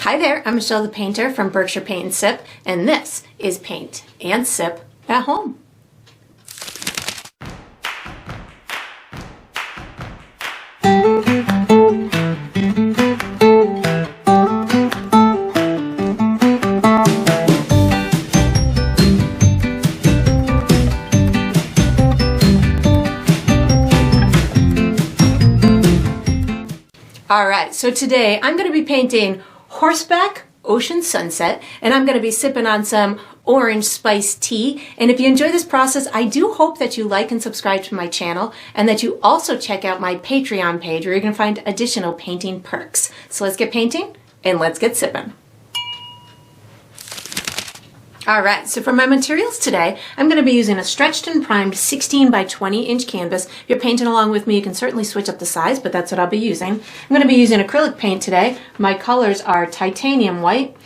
Hi there, I'm Michelle the Painter from Berkshire Paint and Sip, and this is Paint and Sip at Home. Alright, so today I'm going to be painting Horseback Ocean Sunset, and I'm going to be sipping on some orange spiced tea. And if you enjoy this process, I do hope that you like and subscribe to my channel, and that you also check out my Patreon page where you can find additional painting perks. So let's get painting and let's get sipping. Alright, so for my materials today, I'm going to be using a stretched and primed 16 by 20 inch canvas. If you're painting along with me, you can certainly switch up the size, but that's what I'll be using. I'm going to be using acrylic paint today. My colors are titanium white,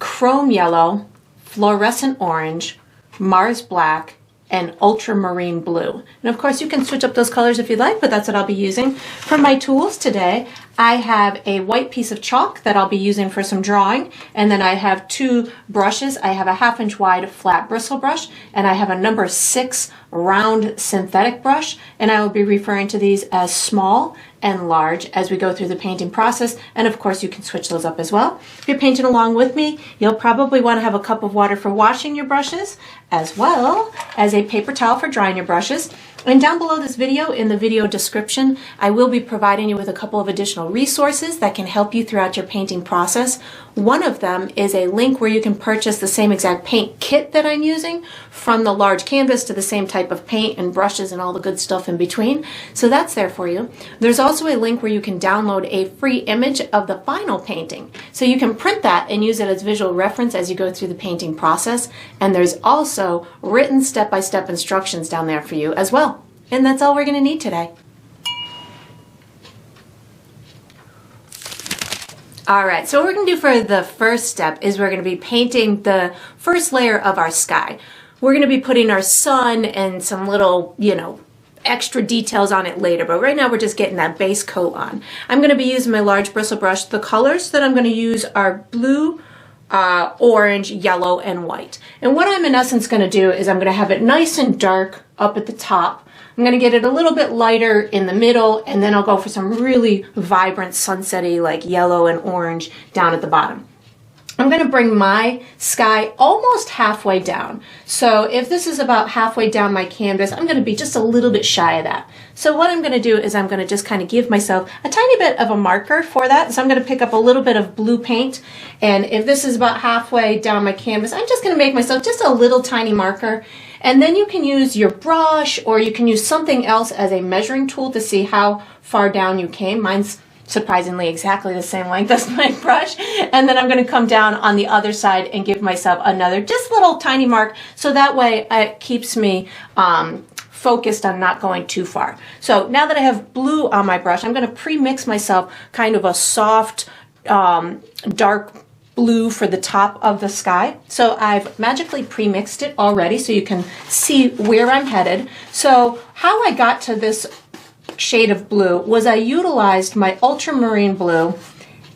chrome yellow, fluorescent orange, Mars black, and ultramarine blue. And of course you can switch up those colors if you'd like, but that's what I'll be using. For my tools today, I have a white piece of chalk that I'll be using for some drawing, and then I have two brushes. I have a 1/2 inch wide flat bristle brush, and I have a number 6 round synthetic brush, and I will be referring to these as small and large as we go through the painting process, and of course you can switch those up as well. If you're painting along with me, you'll probably want to have a cup of water for washing your brushes, as well as a paper towel for drying your brushes. And down below this video, in the video description, I will be providing you with a couple of additional resources that can help you throughout your painting process. One of them is a link where you can purchase the same exact paint kit that I'm using, from the large canvas to the same type of paint and brushes and all the good stuff in between. So that's there for you. There's also a link where you can download a free image of the final painting. So you can print that and use it as visual reference as you go through the painting process. And there's also written step-by-step instructions down there for you as well. And that's all we're going to need today. Alright, so what we're going to do for the first step is we're going to be painting the first layer of our sky. We're going to be putting our sun and some little, extra details on it later, but right now we're just getting that base coat on. I'm going to be using my large bristle brush. The colors that I'm going to use are blue, orange, yellow, and white. And what I'm in essence going to do is I'm going to have it nice and dark up at the top. I'm going to get it a little bit lighter in the middle, and then I'll go for some really vibrant sunset-y like yellow and orange down at the bottom. I'm going to bring my sky almost halfway down. So if this is about halfway down my canvas, I'm going to be just a little bit shy of that. So what I'm going to do is I'm going to just kind of give myself a tiny bit of a marker for that. So I'm going to pick up a little bit of blue paint, and if this is about halfway down my canvas, I'm just going to make myself just a little tiny marker. And then you can use your brush, or you can use something else as a measuring tool to see how far down you came. Mine's surprisingly exactly the same length as my brush. And then I'm going to come down on the other side and give myself another just little tiny mark, so that way it keeps me focused on not going too far. So now that I have blue on my brush, I'm going to pre-mix myself kind of a soft dark blue for the top of the sky. So I've magically pre-mixed it already so you can see where I'm headed. So how I got to this shade of blue was I utilized my ultramarine blue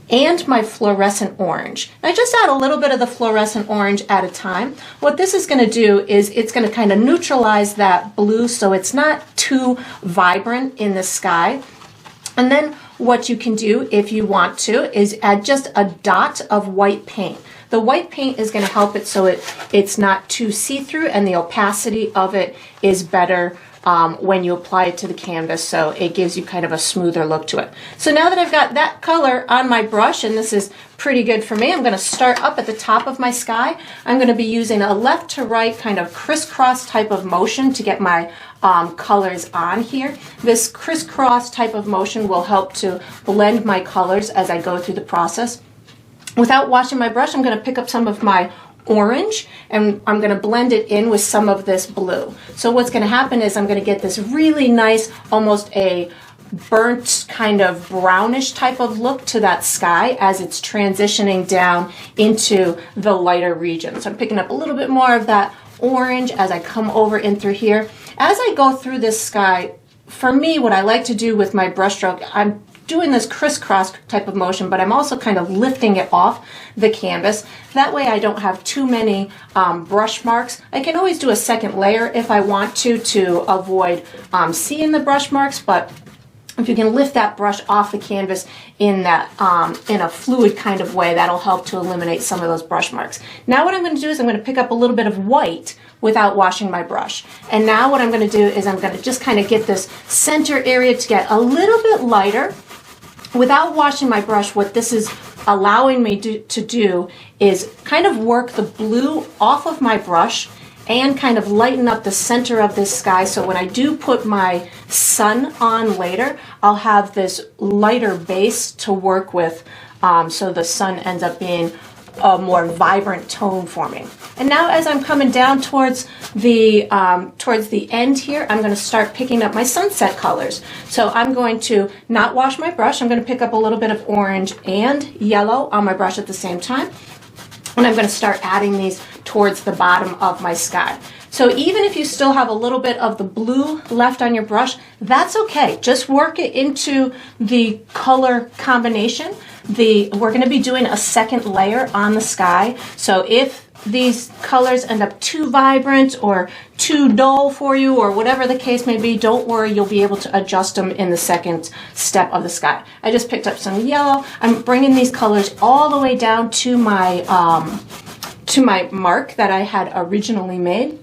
and my fluorescent orange. I just add a little bit of the fluorescent orange at a time. What this is going to do is it's going to kind of neutralize that blue so it's not too vibrant in the sky. And then what you can do if you want to is add just a dot of white paint. The white paint is going to help it so it's not too see-through, and the opacity of it is better when you apply it to the canvas, so it gives you kind of a smoother look to it. So now that I've got that color on my brush, and this is pretty good for me, I'm going to start up at the top of my sky. I'm going to be using a left to right kind of crisscross type of motion to get my colors on here. This crisscross type of motion will help to blend my colors as I go through the process. Without washing my brush, I'm going to pick up some of my orange, and I'm going to blend it in with some of this blue. So what's going to happen is I'm going to get this really nice, almost a burnt kind of brownish type of look to that sky as it's transitioning down into the lighter region. So I'm picking up a little bit more of that orange as I come over in through here. As I go through this sky, for me, what I like to do with my brushstroke, I'm doing this crisscross type of motion, but I'm also kind of lifting it off the canvas. That way I don't have too many brush marks. I can always do a second layer if I want to avoid seeing the brush marks, but if you can lift that brush off the canvas in that in a fluid kind of way, that'll help to eliminate some of those brush marks. Now what I'm going to do is I'm going to pick up a little bit of white without washing my brush. And now what I'm going to do is I'm going to just kind of get this center area to get a little bit lighter. Without washing my brush, what this is allowing me to do is kind of work the blue off of my brush and kind of lighten up the center of this sky, so when I do put my sun on later, I'll have this lighter base to work with, so the sun ends up being a more vibrant tone for me. And now as I'm coming down towards the end here, I'm going to start picking up my sunset colors. So I'm going to not wash my brush. I'm going to pick up a little bit of orange and yellow on my brush at the same time. And I'm going to start adding these towards the bottom of my sky. So even if you still have a little bit of the blue left on your brush, that's okay. Just work it into the color combination. We're going to be doing a second layer on the sky. So if these colors end up too vibrant or too dull for you, or whatever the case may be, don't worry, you'll be able to adjust them in the second step of the sky. I just picked up some yellow. I'm bringing these colors all the way down to my mark that I had originally made.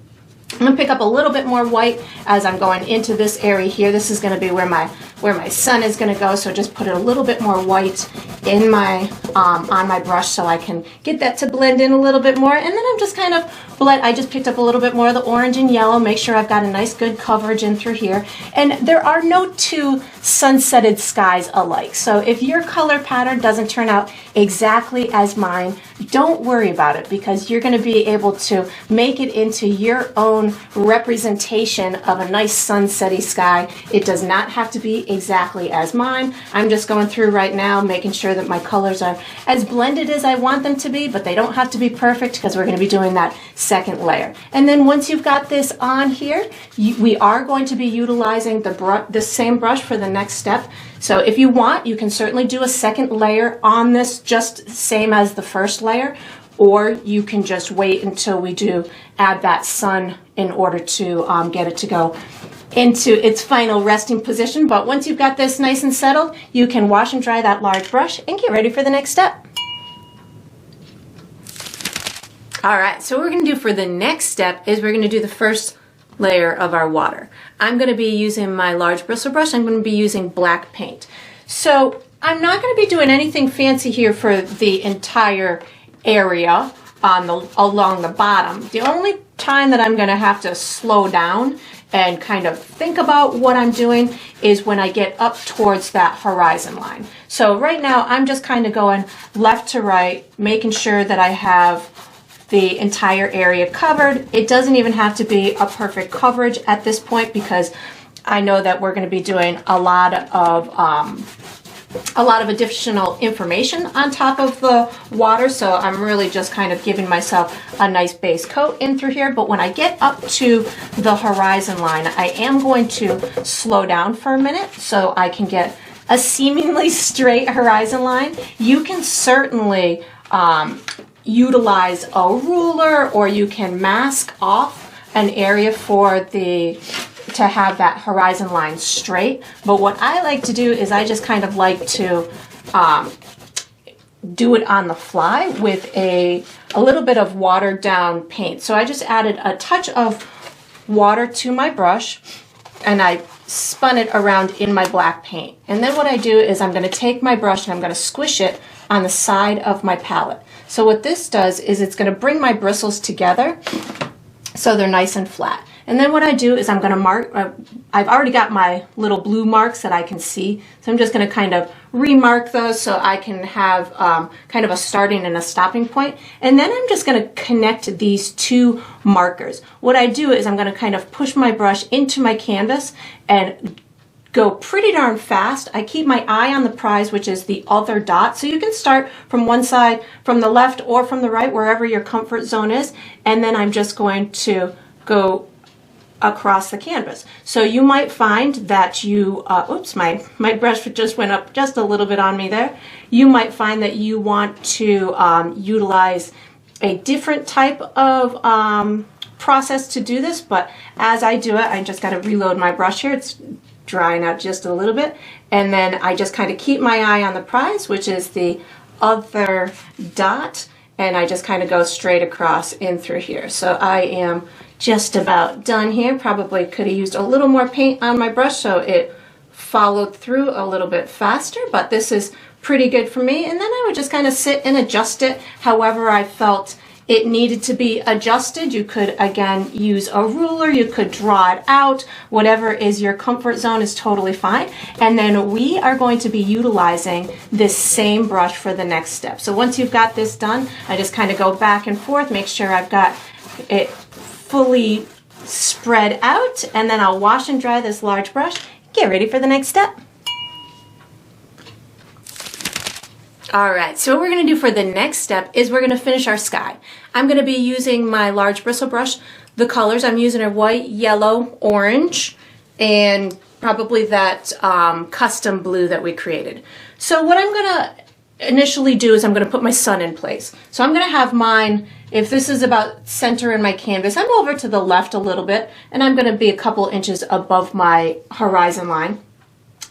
I'm going to pick up a little bit more white as I'm going into this area here. This is going to be where my sun is going to go, so just put a little bit more white in my on my brush so I can get that to blend in a little bit more. And then I'm just kind of I just picked up a little bit more of the orange and yellow, make sure I've got a nice good coverage in through here. And there are no two sunsetted skies alike, so if your color pattern doesn't turn out exactly as mine, don't worry about it, because you're going to be able to make it into your own representation of a nice sunsetty sky. It does not have to be exactly as mine. I'm just going through right now making sure that my colors are as blended as I want them to be, but they don't have to be perfect because we're going to be doing that second layer. And then once you've got this on here, we are going to be utilizing the same brush for the next step. So if you want, you can certainly do a second layer on this, just same as the first layer, or you can just wait until we do add that sun in order to get it to go into its final resting position. But once you've got this nice and settled, you can wash and dry that large brush and get ready for the next step. All right, so what we're going to do for the next step is we're going to do the first layer of our water. I'm going to be using my large bristle brush. I'm going to be using black paint. So I'm not going to be doing anything fancy here for the entire area along the bottom. The only time that I'm going to have to slow down and kind of think about what I'm doing is when I get up towards that horizon line. So right now I'm just kind of going left to right, making sure that I have the entire area covered. It doesn't even have to be a perfect coverage at this point, because I know that we're going to be doing a lot of additional information on top of the water, so I'm really just kind of giving myself a nice base coat in through here. But when I get up to the horizon line, I am going to slow down for a minute so I can get a seemingly straight horizon line. You can certainly utilize a ruler, or you can mask off an area to have that horizon line straight. But what I like to do is I just kind of like to do it on the fly with a little bit of watered down paint. So I just added a touch of water to my brush and I spun it around in my black paint. And then what I do is I'm going to take my brush and I'm going to squish it on the side of my palette. So what this does is it's going to bring my bristles together so they're nice and flat. And then what I do is I'm going to mark, I've already got my little blue marks that I can see, so I'm just going to kind of remark those so I can have kind of a starting and a stopping point. And then I'm just going to connect these two markers. What I do is I'm going to kind of push my brush into my canvas and go pretty darn fast. I keep my eye on the prize, which is the other dot. So you can start from one side, from the left or from the right, wherever your comfort zone is. And then I'm just going to go across the canvas. So you might find that you, oops, my brush just went up just a little bit on me there. You might find that you want to utilize a different type of process to do this, but as I do it, I just got to reload my brush here. It's drying out just a little bit, and then I just kind of keep my eye on the prize, which is the other dot, and I just kind of go straight across in through here. So I am just about done here. Probably could have used a little more paint on my brush so it followed through a little bit faster, but this is pretty good for me. And then I would just kind of sit and adjust it however I felt it needed to be adjusted. You could, again, use a ruler, you could draw it out, whatever is your comfort zone is totally fine. And then we are going to be utilizing this same brush for the next step. So once you've got this done, I just kind of go back and forth, make sure I've got it fully spread out, and then I'll wash and dry this large brush, get ready for the next step. Alright, so what we're going to do for the next step is we're going to finish our sky. I'm going to be using my large bristle brush. The colors I'm using are white, yellow, orange, and probably that custom blue that we created. So what I'm going to initially do is I'm going to put my sun in place. So I'm going to have mine, if this is about center in my canvas, I'm over to the left a little bit, and I'm going to be a couple inches above my horizon line.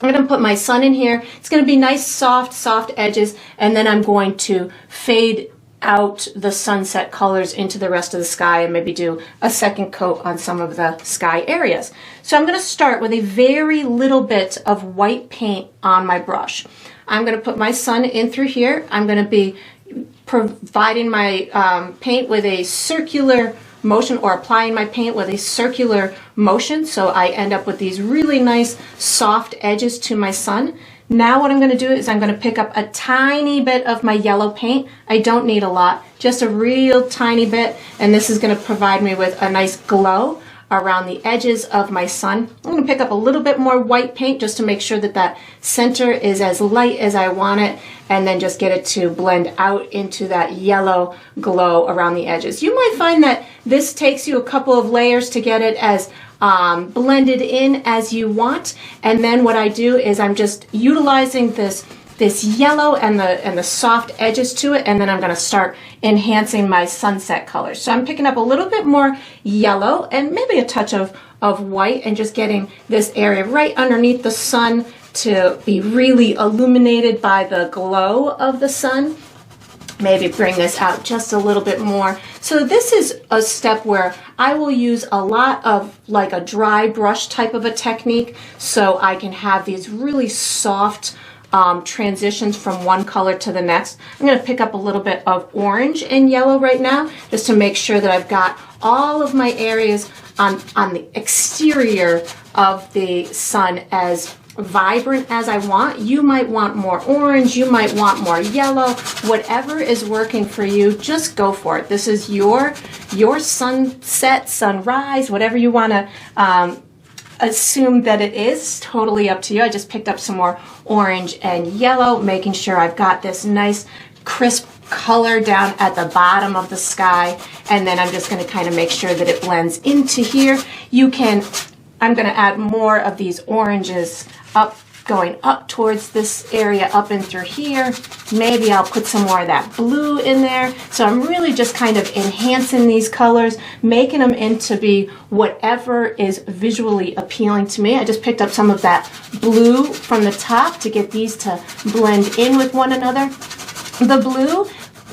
I'm going to put my sun in here. It's going to be nice, soft edges, and then I'm going to fade out the sunset colors into the rest of the sky and maybe do a second coat on some of the sky areas. So I'm going to start with a very little bit of white paint on my brush. I'm going to put my sun in through here. I'm going to be providing my paint with a circular motion, or applying my paint with a circular motion, so I end up with these really nice soft edges to my sun. Now what I'm going to do is I'm going to pick up a tiny bit of my yellow paint. I don't need a lot, just a real tiny bit, and this is going to provide me with a nice glow around the edges of my sun. I'm going to pick up a little bit more white paint just to make sure that that center is as light as I want it, and then just get it to blend out into that yellow glow around the edges. You might find that this takes you a couple of layers to get it as blended in as you want, and then what I do is I'm just utilizing this yellow and the soft edges to it, and then I'm going to start enhancing my sunset colors. So I'm picking up a little bit more yellow and maybe a touch of white, and just getting this area right underneath the sun to be really illuminated by the glow of the sun. Maybe bring this out just a little bit more. So this is a step where I will use a lot of like a dry brush type of a technique, so I can have these really soft transitions from one color to the next. I'm going to pick up a little bit of orange and yellow right now, just to make sure that I've got all of my areas on the exterior of the sun as vibrant as I want. You might want more orange, you might want more yellow, whatever is working for you, just go for it. This is your sunset, sunrise, whatever you want to assume that it is, totally up to you. I just picked up some more orange and yellow, making sure I've got this nice crisp color down at the bottom of the sky, and then I'm just going to kind of make sure that it blends into here. I'm going to add more of these oranges going up towards this area, up and through here. Maybe I'll put some more of that blue in there. So I'm really just kind of enhancing these colors, making them into be whatever is visually appealing to me. I just picked up some of that blue from the top to get these to blend in with one another. The blue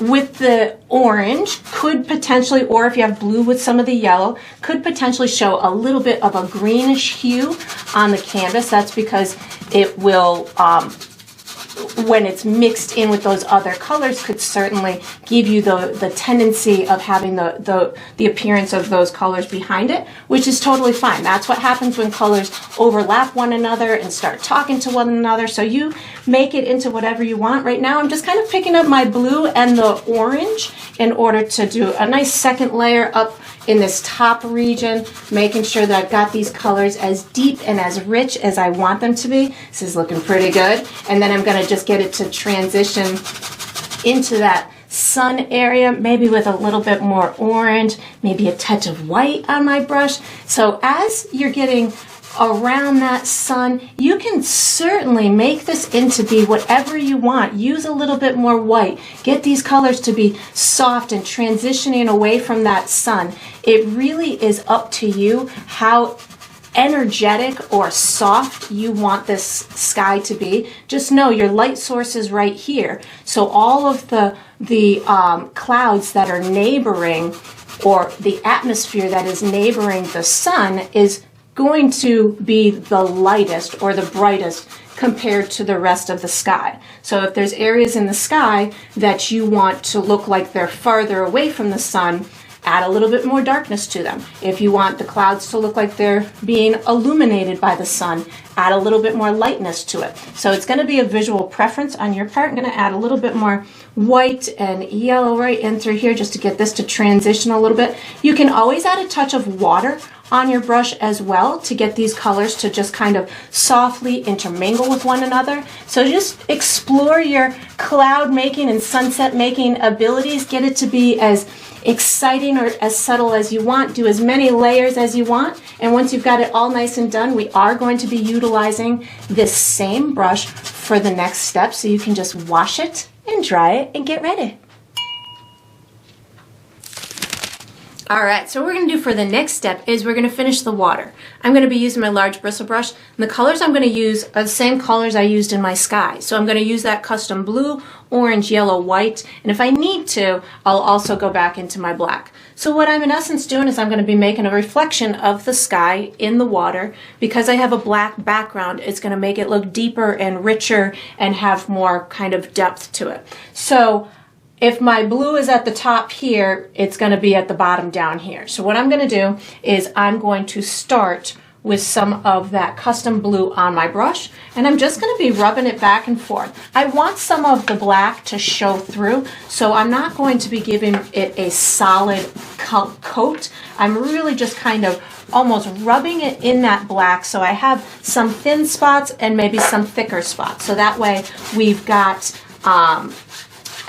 with the orange could potentially, or if you have blue with some of the yellow, could potentially show a little bit of a greenish hue on the canvas. That's because it will, when it's mixed in with those other colors, could certainly give you the tendency of having the appearance of those colors behind it, which is totally fine. That's what happens when colors overlap one another and start talking to one another. So you make it into whatever you want. Right now I'm just kind of picking up my blue and the orange in order to do a nice second layer up in this top region, making sure that I've got these colors as deep and as rich as I want them to be. This is looking pretty good. And then I'm going to just get it to transition into that sun area, maybe with a little bit more orange, maybe a touch of white on my brush. So as you're getting around that sun, you can certainly make this into be whatever you want. Use a little bit more white. Get these colors to be soft and transitioning away from that sun. It really is up to you how energetic or soft you want this sky to be. Just know your light source is right here. So all of the clouds that are neighboring, or the atmosphere that is neighboring the sun, is going to be the lightest or the brightest compared to the rest of the sky. So if there's areas in the sky that you want to look like they're farther away from the sun, add a little bit more darkness to them. If you want the clouds to look like they're being illuminated by the sun, add a little bit more lightness to it. So it's going to be a visual preference on your part. I'm going to add a little bit more white and yellow right in through here just to get this to transition a little bit. You can always add a touch of water on your brush as well to get these colors to just kind of softly intermingle with one another. So just explore your cloud making and sunset making abilities. Get it to be as exciting or as subtle as you want. Do as many layers as you want. And once you've got it all nice and done, we are going to be utilizing this same brush for the next step. So you can just wash it and dry it and get ready. All right, so what we're gonna do for the next step is we're gonna finish the water. I'm gonna be using my large bristle brush, and the colors I'm gonna use are the same colors I used in my sky. So I'm gonna use that custom blue, orange, yellow, white, and if I need to, I'll also go back into my black. So what I'm in essence doing is I'm gonna be making a reflection of the sky in the water. Because I have a black background, it's gonna make it look deeper and richer and have more kind of depth to it. So if my blue is at the top here, it's going to be at the bottom down here. So what I'm going to do is I'm going to start with some of that custom blue on my brush, and I'm just going to be rubbing it back and forth. I want some of the black to show through, so I'm not going to be giving it a solid coat. I'm really just kind of almost rubbing it in that black, so I have some thin spots and maybe some thicker spots. So that way we've got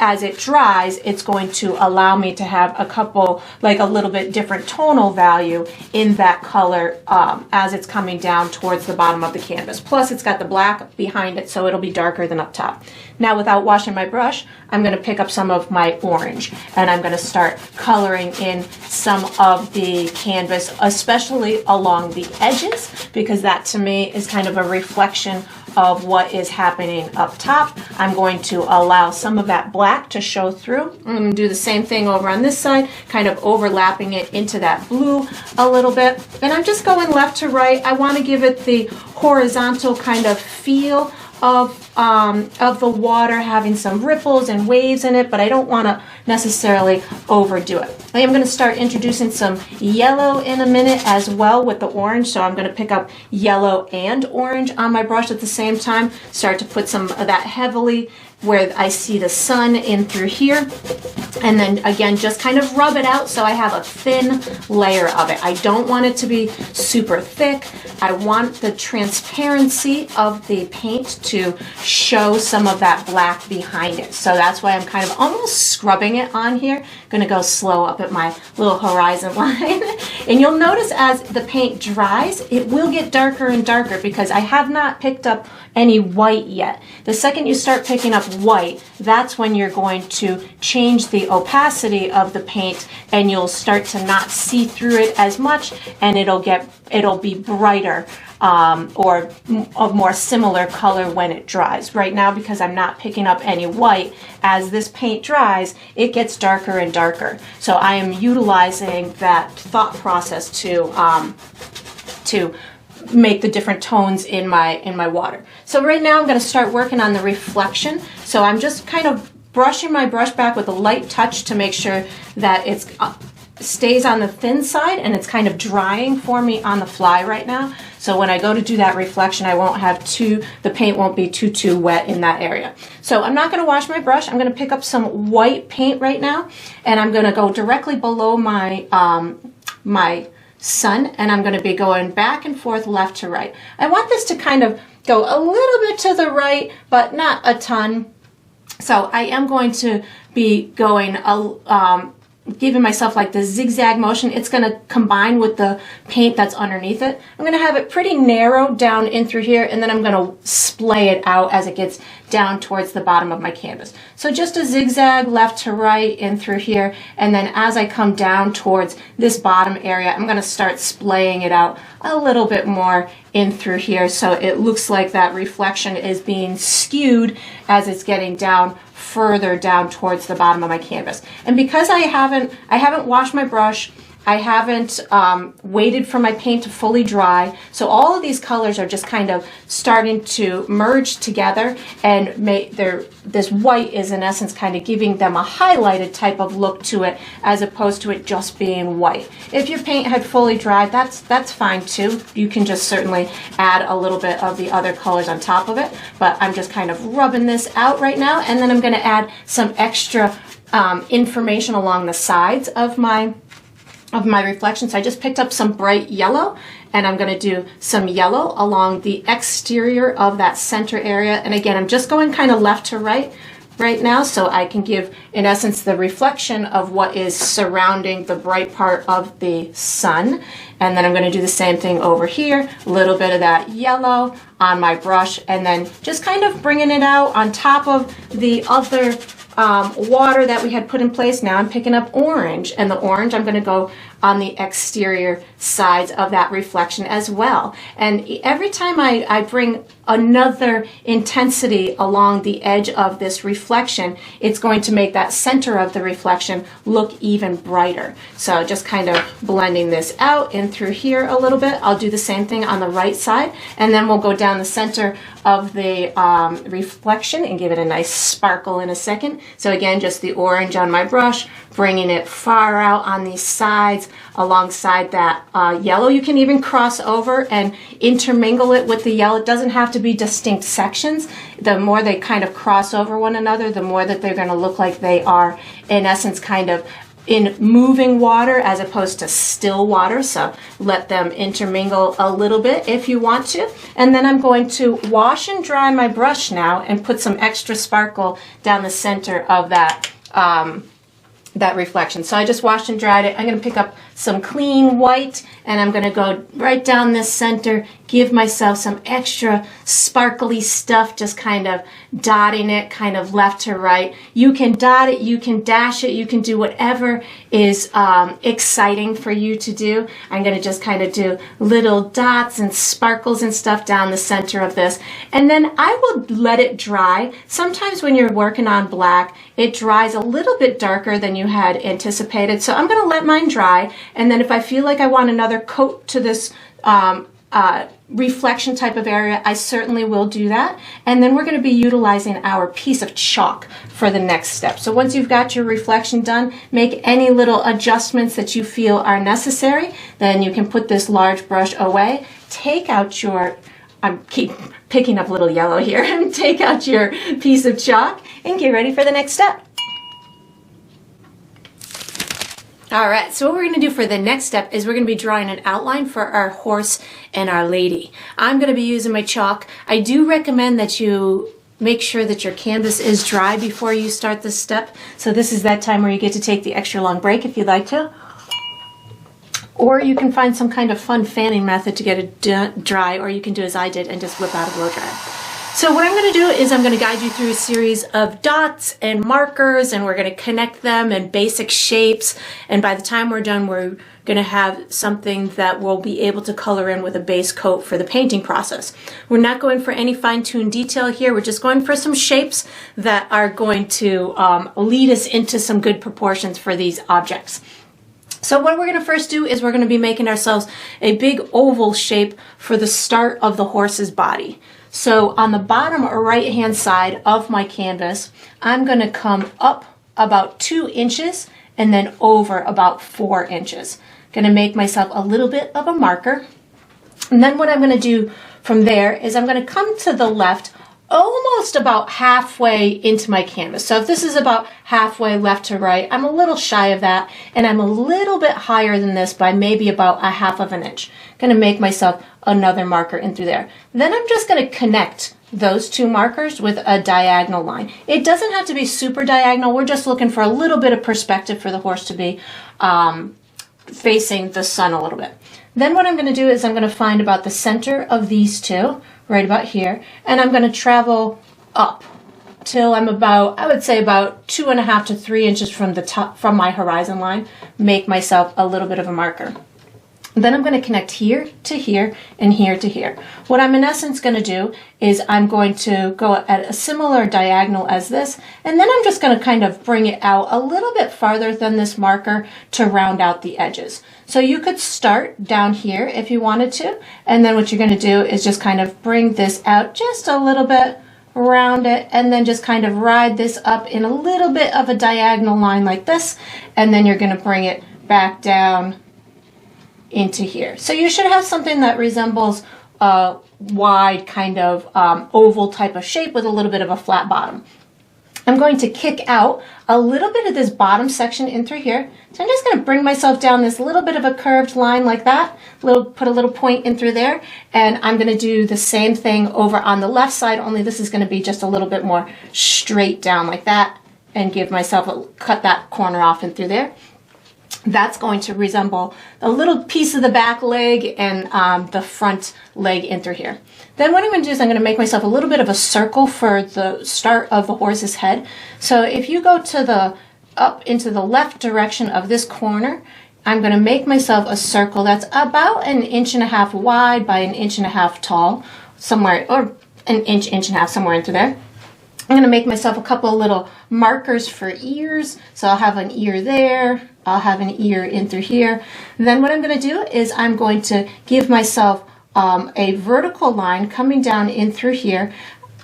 as it dries, it's going to allow me to have a couple, like a little bit different tonal value in that color as it's coming down towards the bottom of the canvas. Plus it's got the black behind it, so it'll be darker than up top. Now without washing my brush, I'm going to pick up some of my orange and I'm going to start coloring in some of the canvas, especially along the edges, because that to me is kind of a reflection of what is happening up top. I'm going to allow some of that black to show through. I'm going to do the same thing over on this side, kind of overlapping it into that blue a little bit. And I'm just going left to right. I want to give it the horizontal kind of feel of the water, having some ripples and waves in it, but I don't want to necessarily overdo it. I am going to start introducing some yellow in a minute as well with the orange, so I'm going to pick up yellow and orange on my brush at the same time, start to put some of that heavily where I see the sun in through here, and then again just kind of rub it out so I have a thin layer of it. I don't want it to be super thick. I want the transparency of the paint to show some of that black behind it. So that's why I'm kind of almost scrubbing it on here. Gonna go slow up at my little horizon line. And you'll notice as the paint dries, it will get darker and darker because I have not picked up any white yet. The second you start picking up white, that's when you're going to change the opacity of the paint and you'll start to not see through it as much, and it'll be brighter or a more similar color when it dries. Right now, because I'm not picking up any white, as this paint dries, it gets darker and darker. So I am utilizing that thought process to make the different tones in my water. So right now I'm going to start working on the reflection. So I'm just kind of brushing my brush back with a light touch to make sure that it stays on the thin side and it's kind of drying for me on the fly right now. So when I go to do that reflection, I won't have the paint won't be too wet in that area. So I'm not going to wash my brush. I'm going to pick up some white paint right now, and I'm going to go directly below my my sun, and I'm going to be going back and forth left to right. I want this to kind of go a little bit to the right, but not a ton. So I am going to be going giving myself like the zigzag motion. It's going to combine with the paint that's underneath it. I'm going to have it pretty narrow down in through here, and then I'm going to splay it out as it gets down towards the bottom of my canvas. So just a zigzag left to right in through here, and then as I come down towards this bottom area, I'm going to start splaying it out a little bit more in through here, so it looks like that reflection is being skewed as it's getting down further down towards the bottom of my canvas. And because I haven't washed my brush, I haven't waited for my paint to fully dry, so all of these colors are just kind of starting to merge together, and this white is in essence kind of giving them a highlighted type of look to it, as opposed to it just being white. If your paint had fully dried, that's fine too. You can just certainly add a little bit of the other colors on top of it, but I'm just kind of rubbing this out right now, and then I'm going to add some extra information along the sides of my reflection. So I just picked up some bright yellow, and I'm going to do some yellow along the exterior of that center area. And again, I'm just going kind of left to right now, so I can give, in essence, the reflection of what is surrounding the bright part of the sun. And then I'm going to do the same thing over here, a little bit of that yellow on my brush, and then just kind of bringing it out on top of the other water that we had put in place. Now I'm picking up orange, and the orange I'm going to go on the exterior sides of that reflection as well. And every time I bring another intensity along the edge of this reflection, it's going to make that center of the reflection look even brighter. So just kind of blending this out in through here a little bit. I'll do the same thing on the right side, and then we'll go down the center of the reflection and give it a nice sparkle in a second. So again, just the orange on my brush, bringing it far out on these sides alongside that yellow. You can even cross over and intermingle it with the yellow. It doesn't have to be distinct sections. The more they kind of cross over one another, the more that they're going to look like they are, in essence, kind of in moving water as opposed to still water. So let them intermingle a little bit if you want to. And then I'm going to wash and dry my brush now and put some extra sparkle down the center of that reflection. So I just washed and dried it. I'm going to pick up some clean white, and I'm going to go right down this center, give myself some extra sparkly stuff, just kind of dotting it kind of left to right. You can dot it, you can dash it, you can do whatever is exciting for you to do. I'm going to just kind of do little dots and sparkles and stuff down the center of this, and then I will let it dry. Sometimes when you're working on black, it dries a little bit darker than you had anticipated, so I'm going to let mine dry, and then if I feel like I want another coat to this reflection type of area, I certainly will do that. And then we're going to be utilizing our piece of chalk for the next step. So once you've got your reflection done, make any little adjustments that you feel are necessary. Then you can put this large brush away, take out your, I keep picking up little yellow here, and take out your piece of chalk and get ready for the next step. All right, so what we're going to do for the next step is we're going to be drawing an outline for our horse and our lady. I'm going to be using my chalk. I do recommend that you make sure that your canvas is dry before you start this step. So this is that time where you get to take the extra long break if you'd like to. Or you can find some kind of fun fanning method to get it dry, or you can do as I did and just whip out a blow dryer. So what I'm going to do is I'm going to guide you through a series of dots and markers, and we're going to connect them in basic shapes. And by the time we're done, we're going to have something that we'll be able to color in with a base coat for the painting process. We're not going for any fine-tuned detail here. We're just going for some shapes that are going to lead us into some good proportions for these objects. So what we're going to first do is we're going to be making ourselves a big oval shape for the start of the horse's body. So on the bottom right hand side of my canvas, I'm going to come up about 2 inches and then over about 4 inches. Going to make myself a little bit of a marker. And then what I'm going to do from there is I'm going to come to the left almost about halfway into my canvas. So if this is about halfway left to right, I'm a little shy of that, and I'm a little bit higher than this by maybe about 1/2 of an inch. Going to make myself another marker in through there. Then I'm just going to connect those two markers with a diagonal line. It doesn't have to be super diagonal. We're just looking for a little bit of perspective for the horse to be facing the sun a little bit. Then what I'm going to do is I'm going to find about the center of these two, right about here, and I'm going to travel up till I'm about, I would say about 2.5 to 3 inches from the top, from my horizon line, make myself a little bit of a marker. Then I'm going to connect here to here and here to here. What I'm in essence going to do is I'm going to go at a similar diagonal as this, and then I'm just going to kind of bring it out a little bit farther than this marker to round out the edges. So you could start down here if you wanted to, and then what you're going to do is just kind of bring this out just a little bit around it, and then just kind of ride this up in a little bit of a diagonal line like this, and then you're going to bring it back down into here. So you should have something that resembles a wide kind of oval type of shape with a little bit of a flat bottom. I'm going to kick out a little bit of this bottom section in through here. So I'm just going to bring myself down this little bit of a curved line like that, put a little point in through there, and I'm going to do the same thing over on the left side, only this is going to be just a little bit more straight down like that, and give myself cut that corner off in through there. That's going to resemble a little piece of the back leg and the front leg in through here. Then what I'm going to do is I'm going to make myself a little bit of a circle for the start of the horse's head. So if you go to the up into the left direction of this corner, I'm going to make myself a circle that's about 1.5 inches wide by 1.5 inches tall, somewhere, or 1 inch, 1.5 inches, somewhere into there. I'm going to make myself a couple of little markers for ears. So I'll have an ear there. I'll have an ear in through here. And then what I'm going to do is I'm going to give myself a vertical line coming down in through here,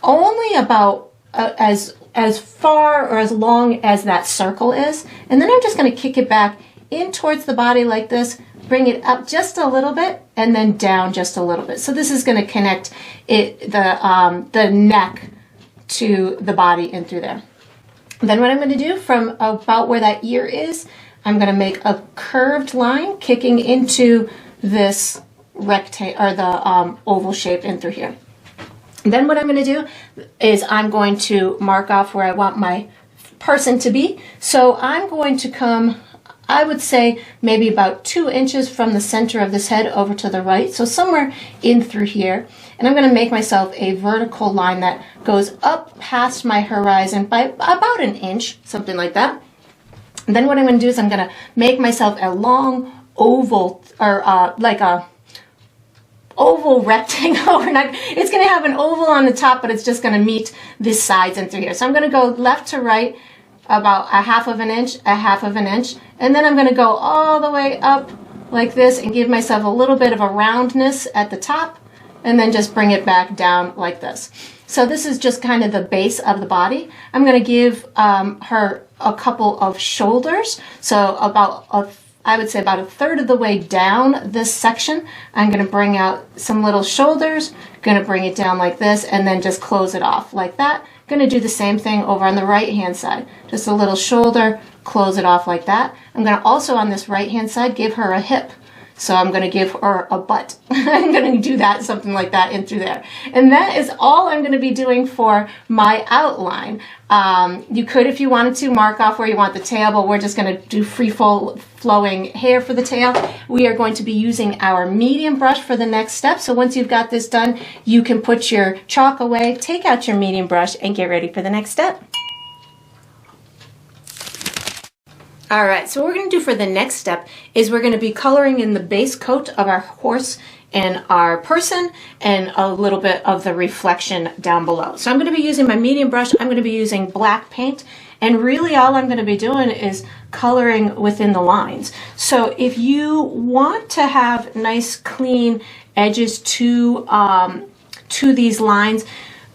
only about as far or as long as that circle is. And then I'm just going to kick it back in towards the body like this, bring it up just a little bit, and then down just a little bit. So this is going to connect the neck to the in in through there. Then what I'm going to do from about where that ear is, I'm going to make a curved line kicking into this rectangle or the oval shape in through here. Then what I'm going to do is I'm going to mark off where I want my person to be. So I'm going to come, I would say maybe about 2 inches from the center of this head over to the right. So somewhere in through here. And I'm going to make myself a vertical line that goes up past my horizon by about 1 inch, something like that. And then what I'm going to do is I'm going to make myself a long oval, or like a oval rectangle. It's going to have an oval on the top, but it's just going to meet the sides in through here. So I'm going to go left to right about 1/2 inch, 1/2 inch, and then I'm going to go all the way up like this and give myself a little bit of a roundness at the top, and then just bring it back down like this. So this is just kind of the base of the body. I'm going to give her a couple of shoulders. So I would say about 1/3 of the way down this section, I'm going to bring out some little shoulders, going to bring it down like this, and then just close it off like that. Going to do the same thing over on the right hand side. Just a little shoulder, close it off like that. I'm going to also on this right hand side give her a hip. So I'm going to give her a butt. I'm going to do that, something like that in through there. And that is all I'm going to be doing for my outline. You could, if you wanted to, mark off where you want the tail, but we're just going to do free flowing hair for the tail. We are going to be using our medium brush for the next step. So once you've got this done, you can put your chalk away, take out your medium brush, and get ready for the next step. All right, so what we're going to do for the next step is we're going to be coloring in the base coat of our horse and our person and a little bit of the reflection down below. So I'm going to be using my medium brush. I'm going to be using black paint, and really all I'm going to be doing is coloring within the lines. So if you want to have nice clean edges to these lines,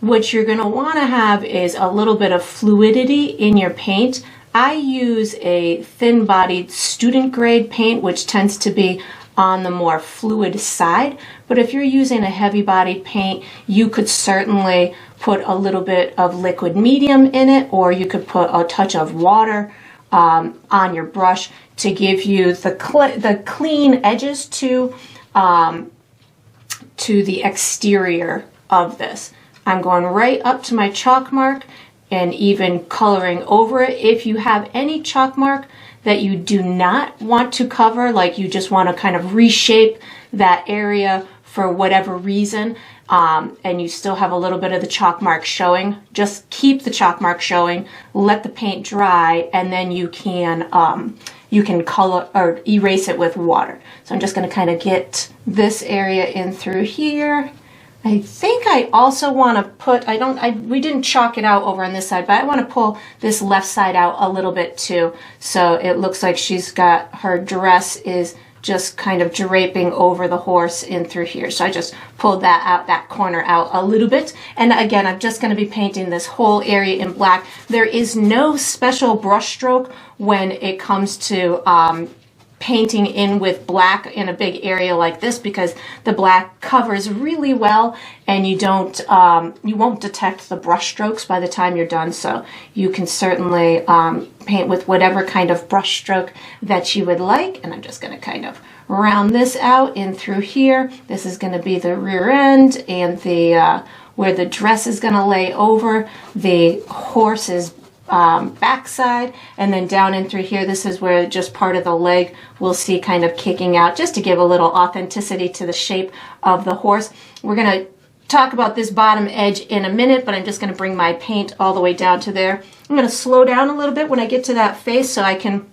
what you're going to want to have is a little bit of fluidity in your paint. I use a thin-bodied student grade paint, which tends to be on the more fluid side. But if you're using a heavy-bodied paint, you could certainly put a little bit of liquid medium in it, or you could put a touch of water on your brush to give you the clean edges to the exterior of this. I'm going right up to my chalk mark and even coloring over it. If you have any chalk mark that you do not want to cover, like you just want to kind of reshape that area for whatever reason, and you still have a little bit of the chalk mark showing, just keep the chalk mark showing, let the paint dry, and then you can color or erase it with water. So I'm just going to kind of get this area in through here. I think I also want to put, we didn't chalk it out over on this side, but I want to pull this left side out a little bit too. So it looks like she's got, her dress is just kind of draping over the horse in through here. So I just pulled that out, that corner out a little bit. And again, I'm just going to be painting this whole area in black. There is no special brush stroke when it comes to painting in with black in a big area like this, because the black covers really well and you won't detect the brush strokes by the time you're done. So you can certainly paint with whatever kind of brush stroke that you would like. And I'm just going to kind of round this out in through here. This is going to be the rear end and the where the dress is going to lay over the horse's backside, and then down in through here, this is where just part of the leg we'll see kind of kicking out, just to give a little authenticity to the shape of the horse. We're going to talk about this bottom edge in a minute, but I'm just going to bring my paint all the way down to there. I'm going to slow down a little bit when I get to that face so I can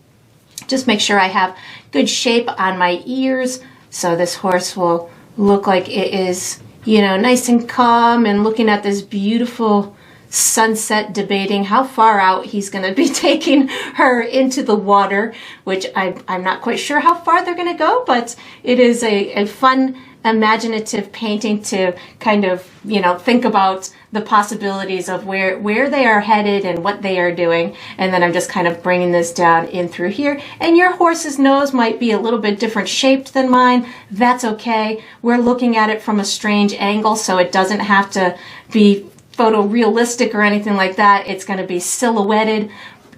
just make sure I have good shape on my ears, so this horse will look like it is, you know, nice and calm and looking at this beautiful sunset, debating how far out he's going to be taking her into the water, which I'm not quite sure how far they're going to go, but it is a fun, imaginative painting to kind of, you know, think about the possibilities of where they are headed and what they are doing. And then I'm just kind of bringing this down in through here. And your horse's nose might be a little bit different shaped than mine. That's okay. We're looking at it from a strange angle, so it doesn't have to be photorealistic or anything like that. It's going to be silhouetted,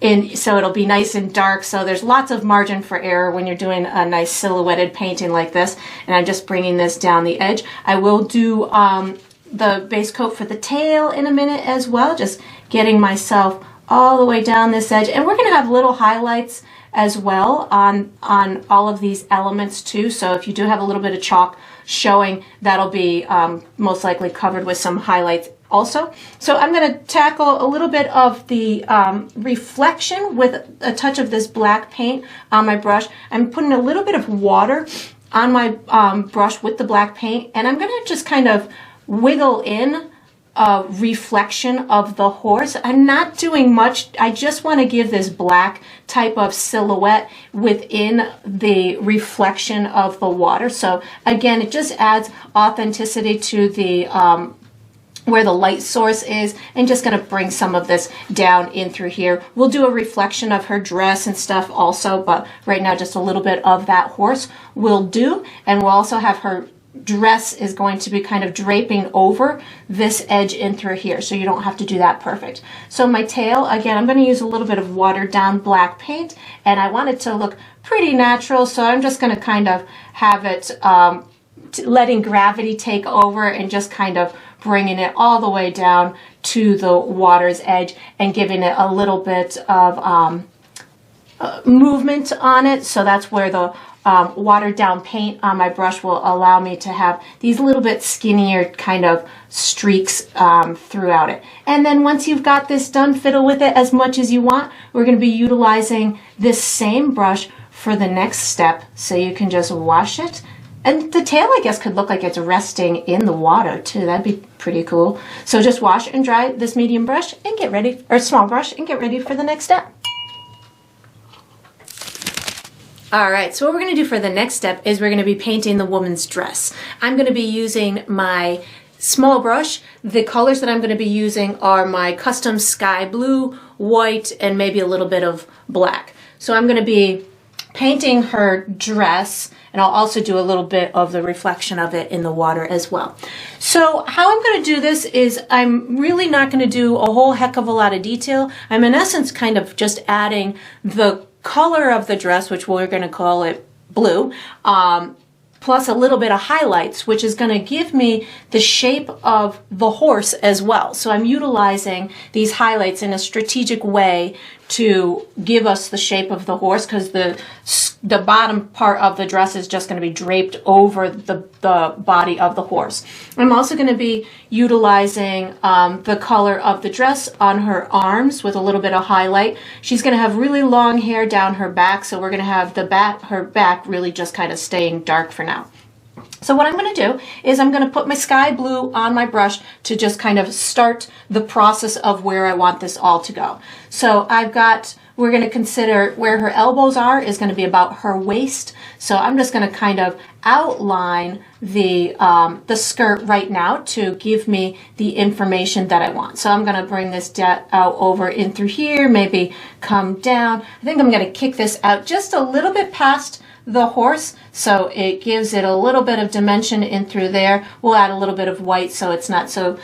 and so it'll be nice and dark. So there's lots of margin for error when you're doing a nice silhouetted painting like this. And I'm just bringing this down the edge. I will do the base coat for the tail in a minute as well, just getting myself all the way down this edge. And we're going to have little highlights as well on all of these elements too. So if you do have a little bit of chalk showing, that'll be most likely covered with some highlights also. So I'm going to tackle a little bit of the reflection with a touch of this black paint on my brush. I'm putting a little bit of water on my brush with the black paint, and I'm going to just kind of wiggle in a reflection of the horse. I'm not doing much. I just want to give this black type of silhouette within the reflection of the water. So again, it just adds authenticity to the where the light source is, and just going to bring some of this down in through here. We'll do a reflection of her dress and stuff also, but right now just a little bit of that horse will do. And we'll also have her dress is going to be kind of draping over this edge in through here, so you don't have to do that perfect. So my tail, again, I'm going to use a little bit of watered down black paint, and I want it to look pretty natural, so I'm just going to kind of have it letting gravity take over and just kind of bringing it all the way down to the water's edge and giving it a little bit of movement on it. So that's where the watered down paint on my brush will allow me to have these little bit skinnier kind of streaks throughout it. And then once you've got this done, fiddle with it as much as you want. We're going to be utilizing this same brush for the next step, so you can just wash it. And the tail, I guess, could look like it's resting in the water too. That'd be pretty cool. So just wash and dry this medium brush and get ready, or small brush, and get ready for the next step. All right, so what we're going to do for the next step is we're going to be painting the woman's dress. I'm going to be using my small brush. The colors that I'm going to be using are my custom sky blue, white, and maybe a little bit of black. So I'm going to be painting her dress, and I'll also do a little bit of the reflection of it in the water as well. So how I'm going to do this is I'm really not going to do a whole heck of a lot of detail. I'm in essence kind of just adding the color of the dress, which we're going to call it blue, plus a little bit of highlights, which is going to give me the shape of the horse as well. So I'm utilizing these highlights in a strategic way to give us the shape of the horse, because the bottom part of the dress is just going to be draped over the body of the horse. I'm also going to be utilizing the color of the dress on her arms with a little bit of highlight. She's going to have really long hair down her back, so we're going to have her back really just kind of staying dark for now. So what I'm going to do is I'm going to put my sky blue on my brush to just kind of start the process of where I want this all to go. So we're going to consider where her elbows are is going to be about her waist. So I'm just going to kind of outline the skirt right now to give me the information that I want. So I'm going to bring this out over in through here, maybe come down. I think I'm going to kick this out just a little bit past the horse, so it gives it a little bit of dimension in through there. We'll add a little bit of white so it's not so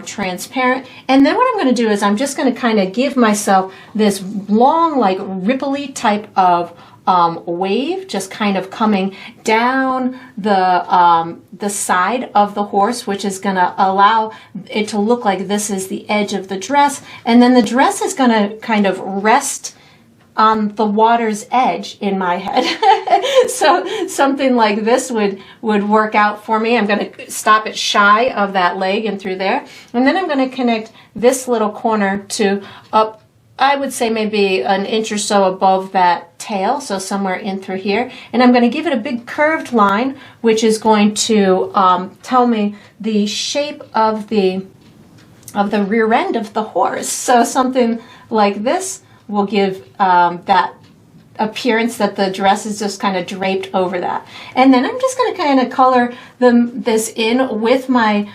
transparent. And then what I'm going to do is I'm just going to kind of give myself this long, like ripply type of wave, just kind of coming down the side of the horse, which is going to allow it to look like this is the edge of the dress. And then the dress is going to kind of rest on the water's edge in my head. So something like this would work out for me. I'm going to stop it shy of that leg and through there. And then I'm going to connect this little corner to up, I would say maybe an inch or so above that tail, so somewhere in through here. And I'm going to give it a big curved line, which is going to tell me the shape of the rear end of the horse. So something like this will give that appearance that the dress is just kind of draped over that. And then I'm just going to kind of color this in with my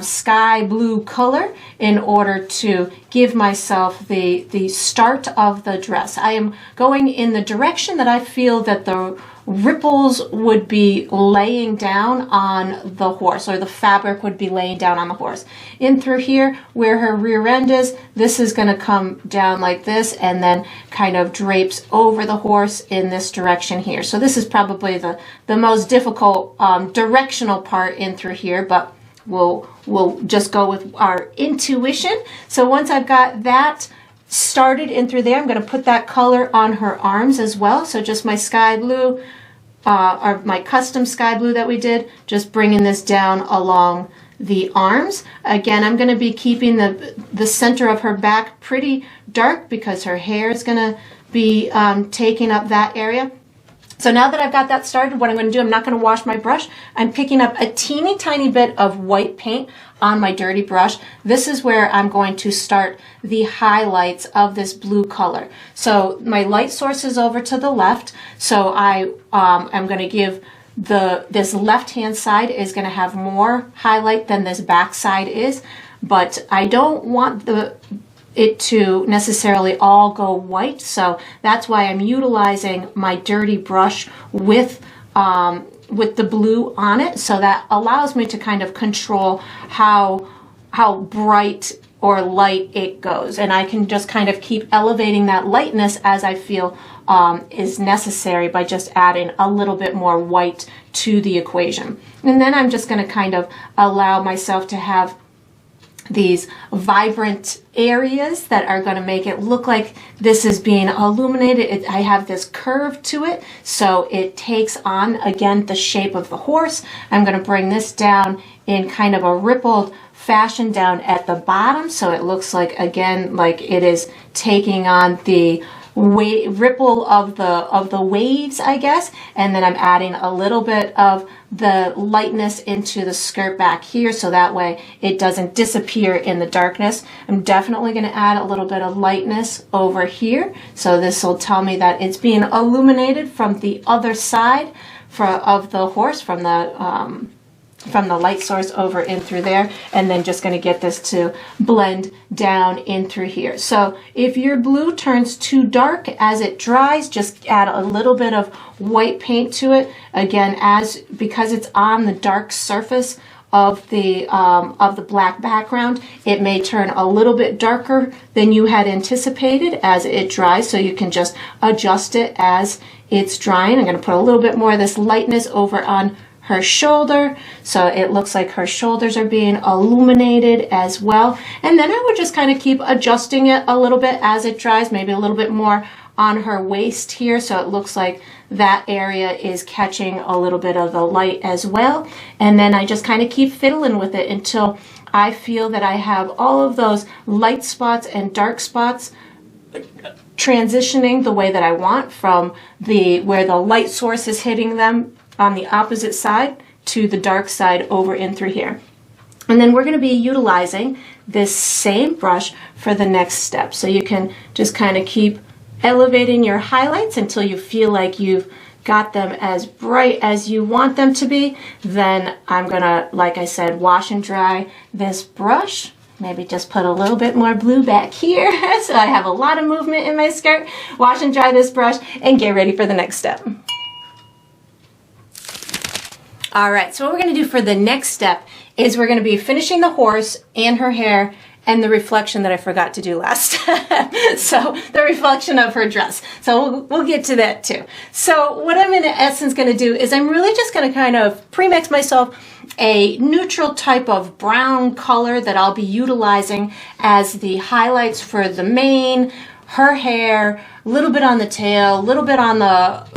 sky blue color in order to give myself the start of the dress. I am going in the direction that I feel that the ripples would be laying down on the horse, or the fabric would be laying down on the horse. In through here where her rear end is, this is going to come down like this and then kind of drapes over the horse in this direction here. So this is probably the most difficult directional part in through here, but we'll just go with our intuition. So once I've got that started in through there, I'm going to put that color on her arms as well. So just my sky blue, or my custom sky blue that we did, just bringing this down along the arms. Again, I'm going to be keeping the center of her back pretty dark because her hair is going to be taking up that area. So now that I've got that started, what I'm going to do, I'm not going to wash my brush. I'm picking up a teeny tiny bit of white paint on my dirty brush. This is where I'm going to start the highlights of this blue color. So my light source is over to the left. So I'm going to give this left hand side is going to have more highlight than this back side is, but I don't want it to necessarily all go white, so that's why I'm utilizing my dirty brush with the blue on it, so that allows me to kind of control how bright or light it goes, and I can just kind of keep elevating that lightness as I feel is necessary by just adding a little bit more white to the equation. And then I'm just going to kind of allow myself to have these vibrant areas that are going to make it look like this is being illuminated. I have this curve to it, so it takes on, again, the shape of the horse. I'm going to bring this down in kind of a rippled fashion down at the bottom, so it looks like, again, like it is taking on the ripple of the waves, I guess. And then I'm adding a little bit of the lightness into the skirt back here, so that way it doesn't disappear in the darkness. I'm definitely going to add a little bit of lightness over here, so this will tell me that it's being illuminated from the other side of the horse, from the light source over in through there, and then just going to get this to blend down in through here. So if your blue turns too dark as it dries, just add a little bit of white paint to it. Again, because it's on the dark surface of the black background, it may turn a little bit darker than you had anticipated as it dries, so you can just adjust it as it's drying. I'm going to put a little bit more of this lightness over on her shoulder, so it looks like her shoulders are being illuminated as well. And then I would just kind of keep adjusting it a little bit as it dries, maybe a little bit more on her waist here, so it looks like that area is catching a little bit of the light as well. And then I just kind of keep fiddling with it until I feel that I have all of those light spots and dark spots transitioning the way that I want, from where the light source is hitting them on the opposite side to the dark side over in through here. And then we're going to be utilizing this same brush for the next step. So you can just kind of keep elevating your highlights until you feel like you've got them as bright as you want them to be. Then I'm gonna, like I said, wash and dry this brush. Maybe just put a little bit more blue back here so I have a lot of movement in my skirt. Wash and dry this brush and get ready for the next step. All right, so what we're gonna do for the next step is we're gonna be finishing the horse and her hair and the reflection that I forgot to do last. So the reflection of her dress. So we'll get to that too. So what I'm in essence gonna do is I'm really just gonna kind of pre-mix myself a neutral type of brown color that I'll be utilizing as the highlights for the mane, her hair, a little bit on the tail, a little bit on the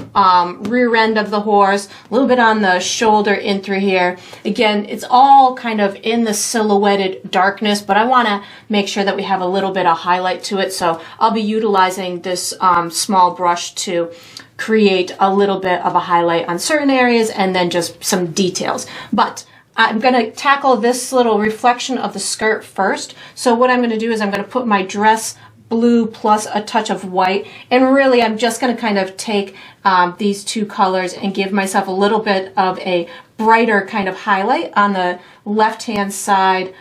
rear end of the horse, a little bit on the shoulder in through here. Again, it's all kind of in the silhouetted darkness, but I want to make sure that we have a little bit of highlight to it. So I'll be utilizing this small brush to create a little bit of a highlight on certain areas and then just some details. But I'm going to tackle this little reflection of the skirt first. So what I'm going to do is I'm going to put my dress blue plus a touch of white, and really I'm just going to kind of take these two colors and give myself a little bit of a brighter kind of highlight on the left hand side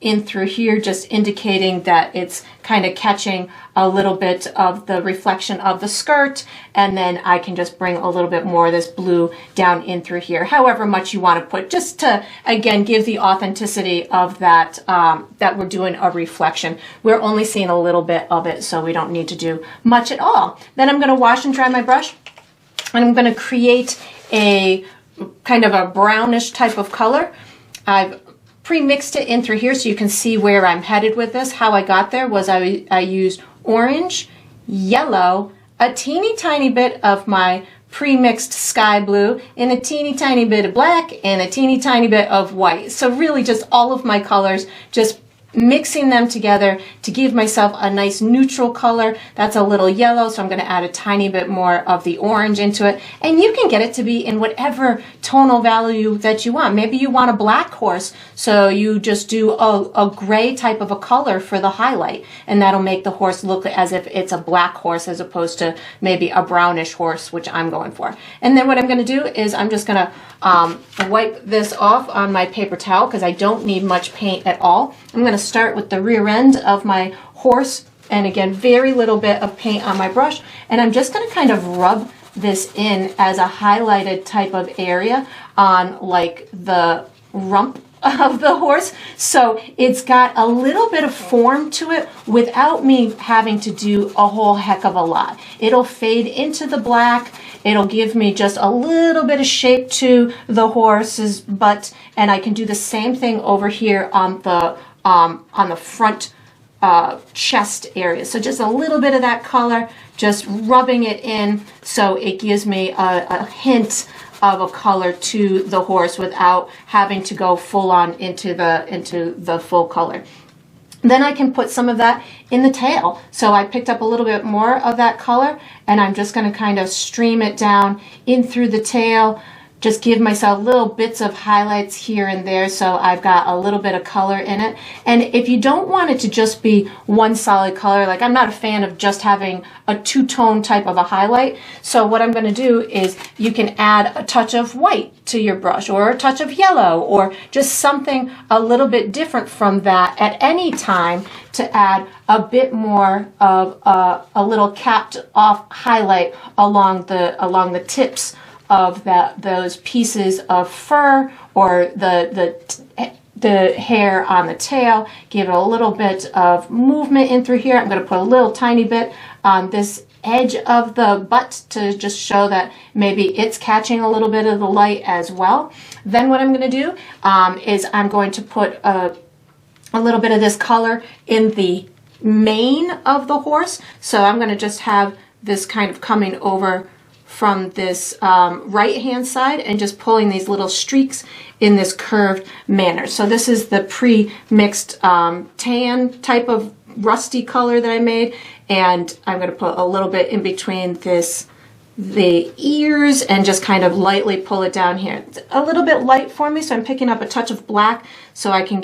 in through here, just indicating that it's kind of catching a little bit of the reflection of the skirt, and then I can just bring a little bit more of this blue down in through here, however much you want to put, just to again give the authenticity of that that we're doing a reflection. We're only seeing a little bit of it, so we don't need to do much at all. Then I'm going to wash and dry my brush, and I'm going to create a kind of a brownish type of color. I've pre-mixed it in through here so you can see where I'm headed with this. How I got there was I used orange, yellow, a teeny tiny bit of my pre-mixed sky blue, and a teeny tiny bit of black, and a teeny tiny bit of white. So really just all of my colors, just mixing them together to give myself a nice neutral color. That's a little yellow, so I'm going to add a tiny bit more of the orange into it. And you can get it to be in whatever tonal value that you want. Maybe you want a black horse, so you just do a gray type of a color for the highlight, and that'll make the horse look as if it's a black horse as opposed to maybe a brownish horse, which I'm going for. And then what I'm going to do is I'm just going to wipe this off on my paper towel because I don't need much paint at all. I'm going to start with the rear end of my horse, and again, very little bit of paint on my brush, and I'm just going to kind of rub this in as a highlighted type of area on like the rump of the horse, so it's got a little bit of form to it without me having to do a whole heck of a lot. It'll fade into the black. It'll give me just a little bit of shape to the horse's butt, and I can do the same thing over here on the front chest area. So just a little bit of that color, just rubbing it in so it gives me a hint of a color to the horse without having to go full on into the full color. Then I can put some of that in the tail. So I picked up a little bit more of that color, and I'm just going to kind of stream it down in through the tail. Just give myself little bits of highlights here and there so I've got a little bit of color in it. And if you don't want it to just be one solid color, like I'm not a fan of just having a two-tone type of a highlight, so what I'm going to do is you can add a touch of white to your brush, or a touch of yellow, or just something a little bit different from that at any time to add a bit more of a little capped off highlight along the tips of those pieces of fur or the hair on the tail. Give it a little bit of movement in through here. I'm going to put a little tiny bit on this edge of the butt to just show that maybe it's catching a little bit of the light as well. Then what I'm going to do is I'm going to put a little bit of this color in the mane of the horse. So I'm going to just have this kind of coming over from this right hand side and just pulling these little streaks in this curved manner. So this is the pre-mixed tan type of rusty color that I made, and I'm going to put a little bit in between the ears and just kind of lightly pull it down here. It's a little bit light for me, so I'm picking up a touch of black so I can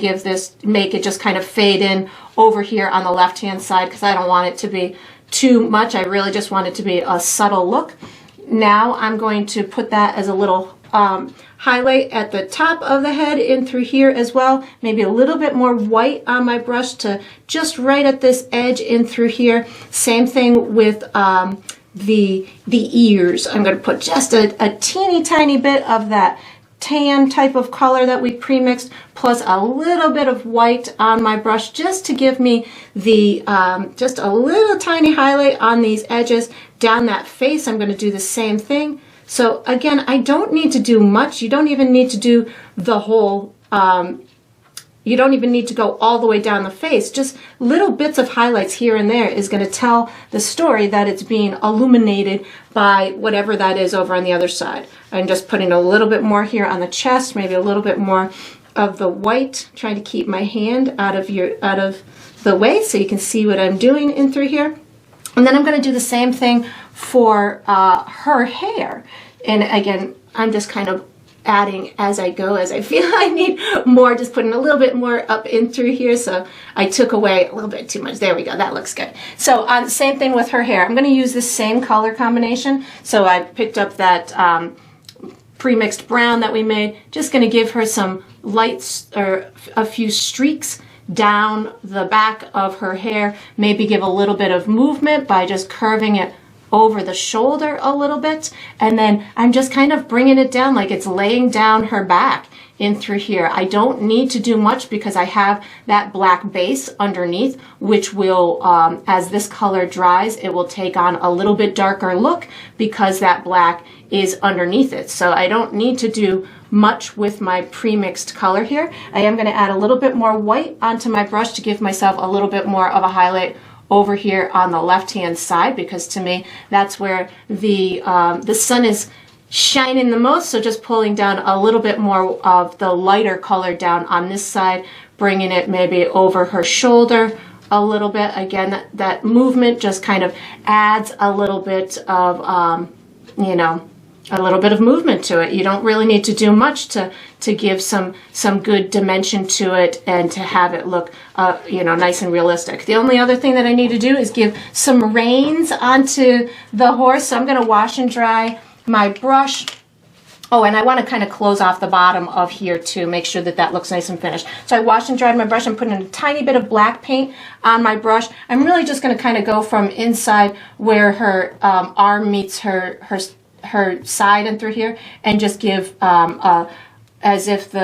make it just kind of fade in over here on the left hand side, because I don't want it to be too much. I really just want it to be a subtle look. Now I'm going to put that as a little highlight at the top of the head in through here as well. Maybe a little bit more white on my brush to just right at this edge in through here. Same thing with the ears. I'm going to put just a teeny tiny bit of that tan type of color that we pre-mixed, plus a little bit of white on my brush just to give me the just a little tiny highlight on these edges. Down that face, I'm going to do the same thing. So again, I don't need to do much. You don't even need to do the whole, you don't even need to go all the way down the face. Just little bits of highlights here and there is going to tell the story that it's being illuminated by whatever that is over on the other side. I'm just putting a little bit more here on the chest, maybe a little bit more of the white, trying to keep my hand out of the way so you can see what I'm doing in through here. And then I'm going to do the same thing for her hair. And again, I'm just kind of adding as I go, as I feel I need more, just putting a little bit more up in through here. So I took away a little bit too much. There we go. That looks good. So same thing with her hair. I'm going to use the same color combination. So I picked up that pre-mixed brown that we made. Just going to give her some lights or a few streaks down the back of her hair. Maybe give a little bit of movement by just curving it over the shoulder a little bit, and then I'm just kind of bringing it down like it's laying down her back in through here. I don't need to do much because I have that black base underneath, which will, as this color dries, it will take on a little bit darker look because that black is underneath it. So I don't need to do much with my pre-mixed color here. I am going to add a little bit more white onto my brush to give myself a little bit more of a highlight over here on the left hand side, because to me that's where the sun is shining the most. So just pulling down a little bit more of the lighter color down on this side, bringing it maybe over her shoulder a little bit. Again, that movement just kind of adds a little bit of you know, a little bit of movement to it. You don't really need to do much to give some good dimension to it and to have it look you know, nice and realistic. The only other thing that I need to do is give some reins onto the horse. So I'm going to wash and dry my brush. Oh, and I want to kind of close off the bottom of here too, make sure that that looks nice and finished. So I washed and dried my brush. I'm putting a tiny bit of black paint on my brush. I'm really just going to kind of go from inside where her arm meets her side and through here, and just give as if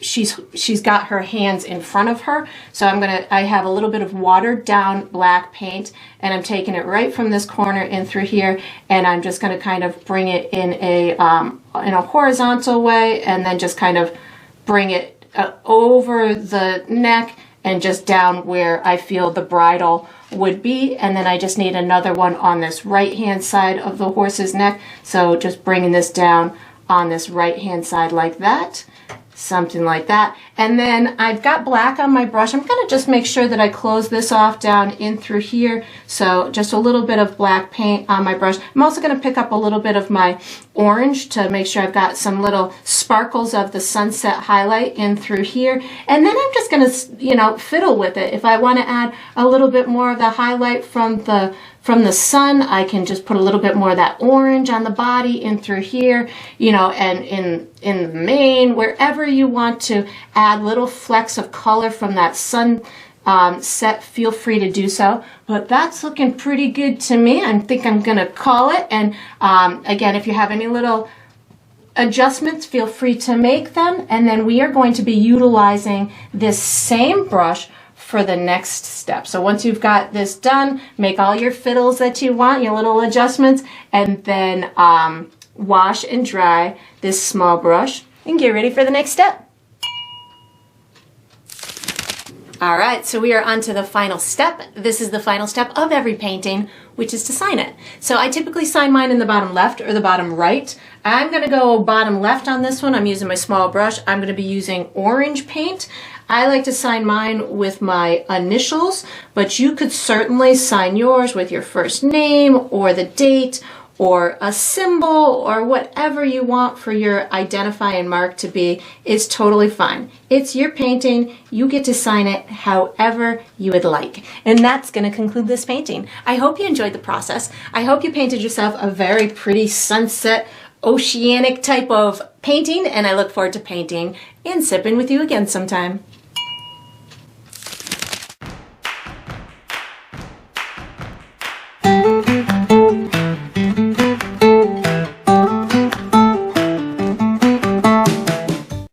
she's got her hands in front of her. So I have a little bit of watered down black paint, and I'm taking it right from this corner in through here, and I'm just going to kind of bring it in a horizontal way, and then just kind of bring it over the neck and just down where I feel the bridle would be. And then I just need another one on this right hand side of the horse's neck. So just bringing this down on this right hand side like that. Something like that. And then I've got black on my brush. I'm going to just make sure that I close this off down in through here. So just a little bit of black paint on my brush. I'm also going to pick up a little bit of my orange to make sure I've got some little sparkles of the sunset highlight in through here. And then I'm just going to, you know, fiddle with it. If I want to add a little bit more of the highlight from the sun, I can just put a little bit more of that orange on the body in through here, you know, and in the mane, wherever you want to add little flecks of color from that sun set, feel free to do so. But that's looking pretty good to me. I think I'm going to call it. And again, if you have any little adjustments, feel free to make them, and then we are going to be utilizing this same brush for the next step. So once you've got this done, make all your fiddles that you want, your little adjustments, and then wash and dry this small brush and get ready for the next step. All right, so we are on to the final step. This is the final step of every painting, which is to sign it. So I typically sign mine in the bottom left or the bottom right. I'm gonna go bottom left on this one. I'm using my small brush. I'm gonna be using orange paint. I like to sign mine with my initials, but you could certainly sign yours with your first name or the date or a symbol or whatever you want for your identifying mark to be is totally fine. It's your painting. You get to sign it however you would like. And that's going to conclude this painting. I hope you enjoyed the process. I hope you painted yourself a very pretty sunset, oceanic type of painting, and I look forward to painting and sipping with you again sometime.